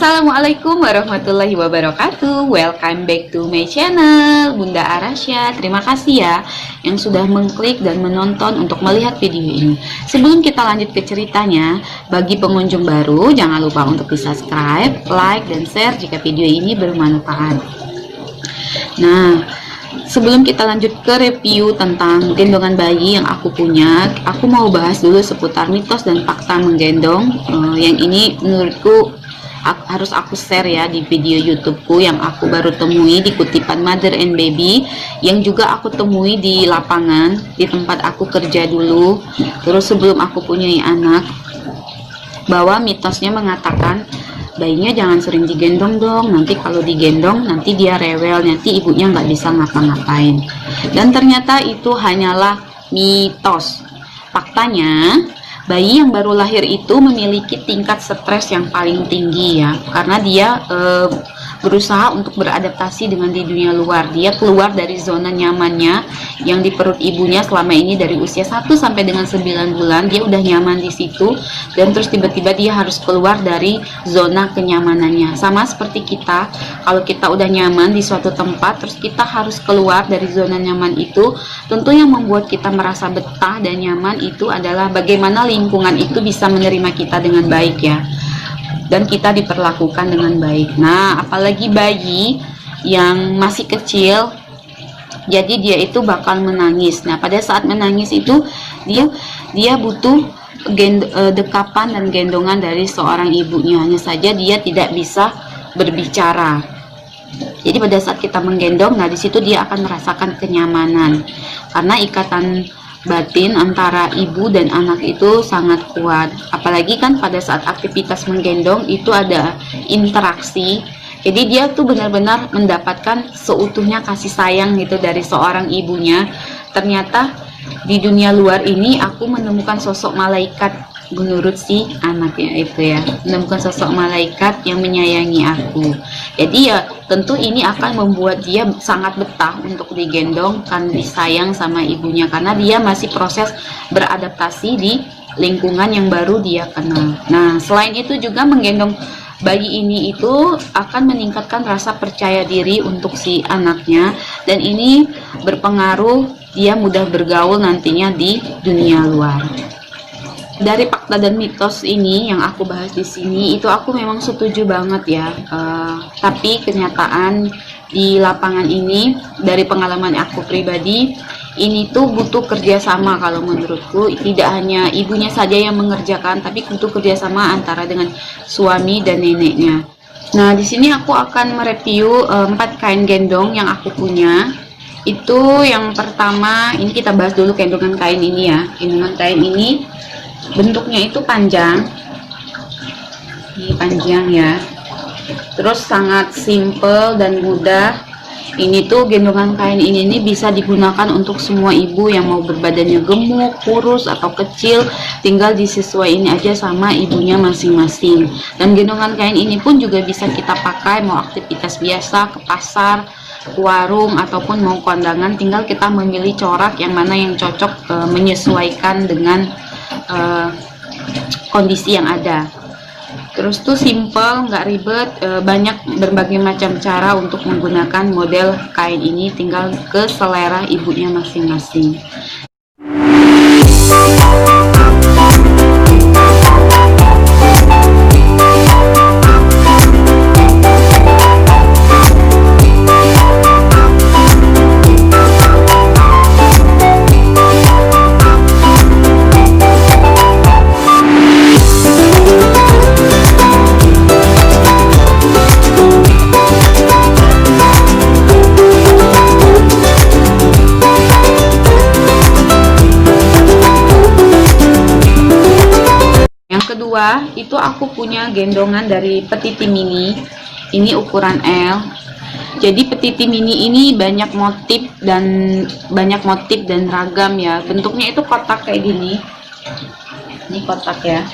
Assalamualaikum warahmatullahi wabarakatuh. Welcome back to my channel Bunda Arasya. Terima kasih ya yang sudah mengklik dan menonton untuk melihat video ini. Sebelum kita lanjut ke ceritanya, bagi pengunjung baru jangan lupa untuk di subscribe, like, dan share jika video ini bermanfaat. Nah, sebelum kita lanjut ke review tentang gendongan bayi yang aku punya, aku mau bahas dulu seputar mitos dan fakta menggendong. Yang ini menurutku harus aku share ya di video YouTubeku yang aku baru temui di kutipan Mother and Baby, yang juga aku temui di lapangan di tempat aku kerja dulu. Terus sebelum aku punya anak, bahwa mitosnya mengatakan bayinya jangan sering digendong dong, nanti kalau digendong nanti dia rewel, nanti ibunya nggak bisa ngapa-ngapain. Dan ternyata itu hanyalah mitos. Faktanya, bayi yang baru lahir itu memiliki tingkat stres yang paling tinggi ya, karena dia berusaha untuk beradaptasi dengan di dunia luar. Dia keluar dari zona nyamannya yang di perut ibunya selama ini dari usia 1 sampai dengan 9 bulan. Dia udah nyaman di situ, dan terus tiba-tiba dia harus keluar dari zona kenyamanannya. Sama seperti kita, kalau kita udah nyaman di suatu tempat, terus kita harus keluar dari zona nyaman itu, tentu yang membuat kita merasa betah dan nyaman itu adalah bagaimana lingkungan itu bisa menerima kita dengan baik ya, dan kita diperlakukan dengan baik. Nah, apalagi bayi yang masih kecil, jadi dia itu bakal menangis. Nah, pada saat menangis itu dia butuh dekapan dan gendongan dari seorang ibunya. Hanya saja dia tidak bisa berbicara. Jadi pada saat kita menggendong, nah di situ dia akan merasakan kenyamanan, karena ikatan batin antara ibu dan anak itu sangat kuat. Apalagi kan pada saat aktivitas menggendong itu ada interaksi, jadi dia tuh benar-benar mendapatkan seutuhnya kasih sayang gitu dari seorang ibunya. Ternyata di dunia luar ini aku menemukan sosok malaikat menurut si anaknya itu ya, menemukan sosok malaikat yang menyayangi aku. Jadi ya tentu ini akan membuat dia sangat betah untuk digendong, kan disayang sama ibunya, karena dia masih proses beradaptasi di lingkungan yang baru dia kenal. Nah, selain itu juga menggendong bayi ini itu akan meningkatkan rasa percaya diri untuk si anaknya, dan ini berpengaruh dia mudah bergaul nantinya di dunia luar. Dari fakta dan mitos ini yang aku bahas di sini, itu aku memang setuju banget ya. Tapi kenyataan di lapangan ini, dari pengalaman aku pribadi, ini tuh butuh kerjasama kalau menurutku. Tidak hanya ibunya saja yang mengerjakan, tapi butuh kerjasama antara dengan suami dan neneknya. Nah, di sini aku akan mereview 4 kain gendong yang aku punya. Itu yang pertama, ini kita bahas dulu gendongan kain ini ya. Gendongan kain ini bentuknya itu panjang, ini panjang ya, terus sangat simple dan mudah. Ini tuh gendongan kain ini bisa digunakan untuk semua ibu yang mau berbadannya gemuk, kurus, atau kecil, tinggal disesuaiin aja sama ibunya masing-masing. Dan gendongan kain ini pun juga bisa kita pakai mau aktivitas biasa, ke pasar, ke warung, ataupun mau kondangan, tinggal kita memilih corak yang mana yang cocok menyesuaikan dengan kondisi yang ada. Terus tuh simple, nggak ribet, banyak berbagai macam cara untuk menggunakan model kain ini, tinggal ke selera ibunya masing-masing. Kedua, itu aku punya gendongan dari Petiti Mini. Ini ukuran L. Jadi Petiti Mini ini banyak motif dan ragam ya. Bentuknya itu kotak kayak gini. Ini kotak ya.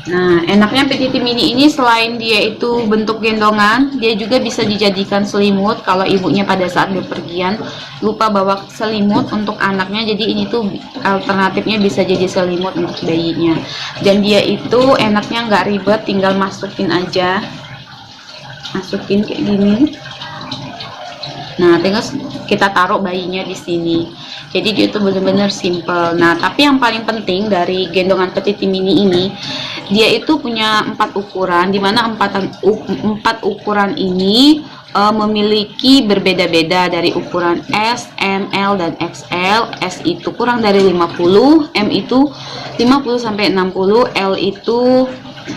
Nah, enaknya PTT Mini ini selain dia itu bentuk gendongan, dia juga bisa dijadikan selimut kalau ibunya pada saat bepergian lupa bawa selimut untuk anaknya. Jadi ini tuh alternatifnya bisa jadi selimut untuk bayinya. Dan dia itu enaknya nggak ribet, tinggal masukin aja. Masukin kayak gini. Nah, tinggal kita taruh bayinya di sini. Jadi dia itu benar-benar simple. Nah, tapi yang paling penting dari gendongan PTT Mini ini, dia itu punya 4 ukuran, dimana 4 ukuran ini memiliki berbeda-beda dari ukuran S, M, L, dan XL. S itu kurang dari 50, M itu 50 sampai 60, L itu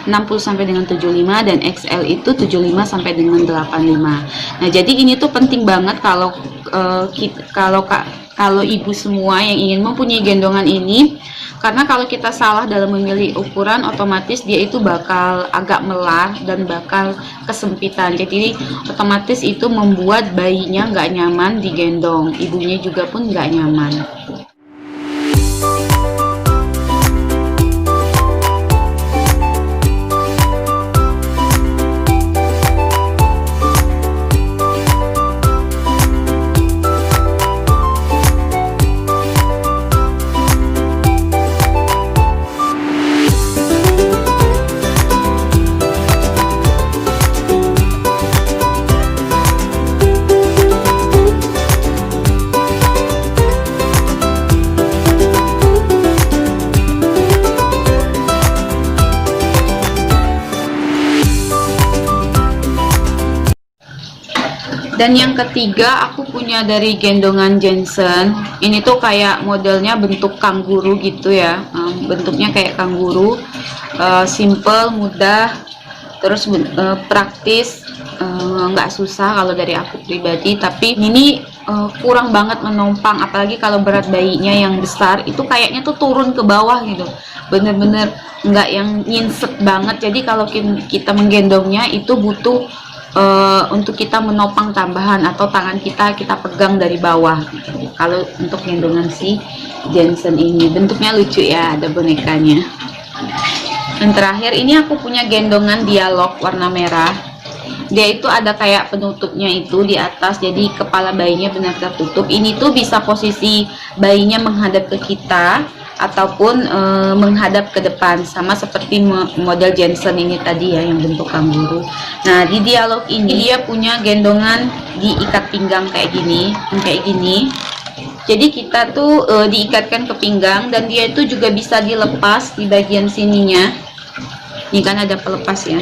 60 sampai dengan 75, dan XL itu 75 sampai dengan 85. Nah, jadi ini tuh penting banget kalau kalau ibu semua yang ingin mempunyai gendongan ini, karena kalau kita salah dalam memilih ukuran, otomatis dia itu bakal agak melar dan bakal kesempitan. Jadi otomatis itu membuat bayinya nggak nyaman digendong, ibunya juga pun nggak nyaman. Dan yang ketiga, aku punya dari gendongan Jensen. Ini tuh kayak modelnya bentuk kanguru gitu ya. Bentuknya kayak kanguru, simple, mudah, terus praktis, nggak susah kalau dari aku pribadi. Tapi ini kurang banget menopang, apalagi kalau berat bayinya yang besar, itu kayaknya tuh turun ke bawah gitu. Bener-bener nggak yang nyinset banget. Jadi kalau kita menggendongnya itu butuh untuk kita menopang tambahan, atau tangan kita pegang dari bawah gitu. Kalau untuk gendongan si Jensen ini bentuknya lucu ya, ada bonekanya. Dan terakhir ini aku punya gendongan Dialog warna merah. Dia itu ada kayak penutupnya itu di atas, jadi kepala bayinya benar tertutup. Ini tuh bisa posisi bayinya menghadap ke kita ataupun menghadap ke depan, sama seperti model Jensen ini tadi ya, yang bentuk kanguru. Nah, di Dialog ini dia punya gendongan diikat pinggang kayak gini. Jadi kita tuh diikatkan ke pinggang, dan dia itu juga bisa dilepas di bagian sininya. Ini kan ada pelepas ya.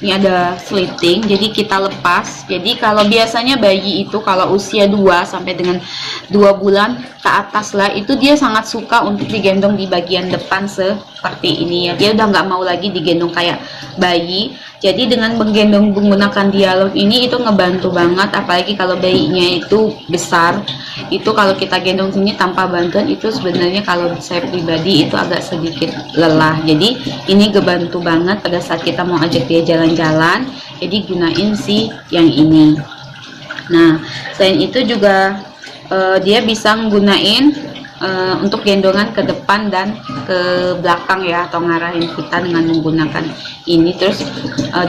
Ini ada slitting, jadi kita lepas. Jadi kalau biasanya bayi itu kalau usia 2 sampai dengan 2 bulan ke atas lah, itu dia sangat suka untuk digendong di bagian depan seperti ini ya. Dia udah nggak mau lagi digendong kayak bayi. Jadi dengan menggunakan Dialog ini itu ngebantu banget, apalagi kalau bayinya itu besar. Itu kalau kita gendong sini tanpa bantuan, itu sebenarnya kalau saya pribadi itu agak sedikit lelah. Jadi ini ngebantu banget pada saat kita mau ajak dia jalan-jalan. Jadi gunain sih yang ini. Nah, selain itu juga dia bisa menggunain untuk gendongan ke depan dan ke belakang ya, atau ngarahin kita dengan menggunakan ini. Terus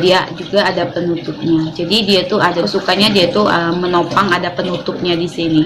dia juga ada penutupnya, jadi dia tuh ada, sukanya dia tuh menopang, ada penutupnya di sini.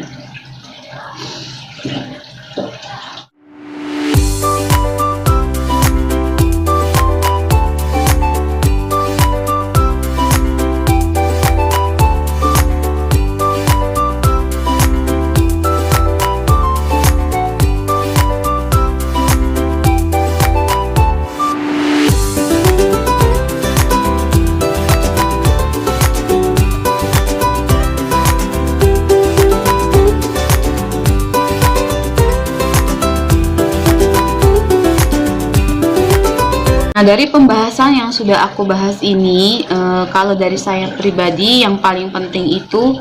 Nah, dari pembahasan yang sudah aku bahas ini, kalau dari saya pribadi yang paling penting itu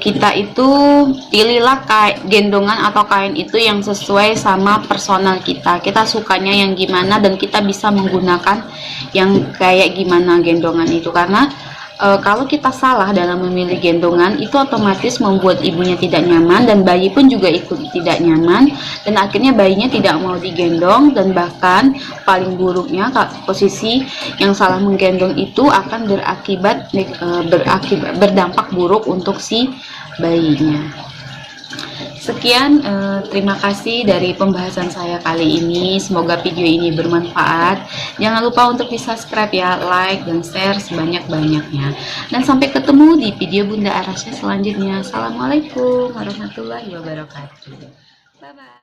kita itu pilihlah gendongan atau kain itu yang sesuai sama personal kita. Kita sukanya yang gimana, dan kita bisa menggunakan yang kayak gimana gendongan itu. Karena kalau kita salah dalam memilih gendongan, itu otomatis membuat ibunya tidak nyaman dan bayi pun juga ikut tidak nyaman, dan akhirnya bayinya tidak mau digendong, dan bahkan paling buruknya posisi yang salah menggendong itu akan berdampak buruk untuk si bayinya. Sekian, terima kasih dari pembahasan saya kali ini. Semoga video ini bermanfaat. Jangan lupa untuk di subscribe ya, like dan share sebanyak-banyaknya. Dan sampai ketemu di video Bunda Arasya selanjutnya. Assalamualaikum warahmatullahi wabarakatuh. Bye bye.